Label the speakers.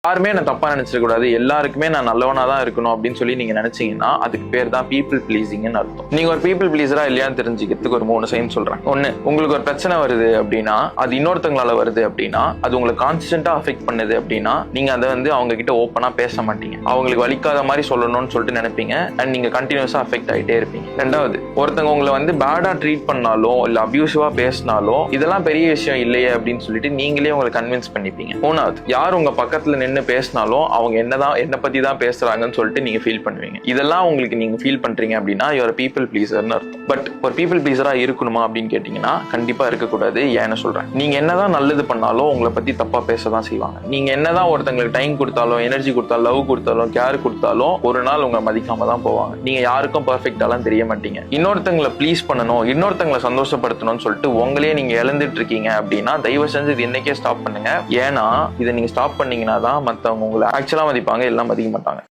Speaker 1: யாருமே நான் தப்பா நினைச்சிட கூடாது, எல்லாருக்குமே நான் நல்லவனா தான் இருக்கணும் அப்படின்னு சொல்லி நீங்க நினைச்சீங்கன்னா அதுக்கு பேர் தான் பீப்புள் ப்ளீசிங்னு அர்த்தம். நீங்க ஒரு பீப்புள் ப்ளீஸரா இல்லையான்னு தெரிஞ்சுக்கிறதுக்கு ஒரு 3 சைன் சொல்றேன். ஒண்ணு, உங்களுக்கு ஒரு பிரச்சனை வருது அப்படின்னா அது இன்னொருத்தங்களால வருது அப்படின்னா அது உங்களை கான்ஸ்டன்டா அஃபெக்ட் பண்ணுது அப்படின்னா நீங்க அதை அவங்க கிட்ட ஓப்பனா பேச மாட்டீங்க, அவங்களுக்கு வலிக்காத மாதிரி சொல்லணும்னு சொல்லிட்டு நினைப்பீங்க அண்ட் நீங்க கண்டினியூஸா அஃபெக்ட் ஆகிட்டே இருப்பீங்க. ரெண்டாவது, ஒருத்தவங்க உங்களை பேடா ட்ரீட் பண்ணாலும் இல்ல அபியூசிவா பேசினாலும் இதெல்லாம் பெரிய விஷயம் இல்லையே அப்படின்னு சொல்லிட்டு நீங்களே உங்களை கன்வின்ஸ் பண்ணிப்பீங்க. மூணாவது, யார் உங்க பக்கத்துல நின்று பேசினாலும் அவங்க என்ன பத்தி தான் பேசுறாங்கன்னு சொல்லிட்டு நீங்க ஃபீல் பண்ணுவீங்க. இதெல்லாம் உங்களுக்கு நீங்க ஃபீல் பண்றீங்க அப்படின்னா யூ ஆர் பீப்புள் ப்ளீசர்னு அர்த்தம். பட் ஒரு பீப்புள் ப்ளீசரா இருக்கணுமா அப்படின்னு கேட்டீங்கன்னா கண்டிப்பா இருக்கக்கூடாது. ஏன்னு சொல்றேன், நீங்க என்னதான் நல்லது பண்ணாலும் உங்களை பத்தி தப்பா பேசதான் செய்வாங்க. நீங்க என்னதான் ஒருத்தங்களுக்கு டைம் கொடுத்தாலும், எனர்ஜி கொடுத்தாலும், லவ் கொடுத்தாலும், கேர் கொடுத்தாலும் ஒரு நாள் உங்களை மதிக்காம தான் போவாங்க. நீங்க யாருக்கும் பர்ஃபெக்டாலாம் தெரிய மாட்டீங்க. இன்னொருத்தங்களை ப்ளீஸ் பண்ணணும், இன்னொருத்தங்களை சந்தோஷப்படுத்தணும்னு சொல்லிட்டு உங்களையே நீங்க இழந்துட்டு இருக்கீங்க அப்படின்னா தயவு செஞ்சு இது இன்னைக்கே ஸ்டாப் பண்ணுங்க. ஏன்னா இதை நீங்க ஸ்டாப் பண்ணீங்கன்னா தான் மற்றவங்க உங்களை ஆக்சுவலா மதிப்பாங்க, எல்லாம் மதிக்க மாட்டாங்க.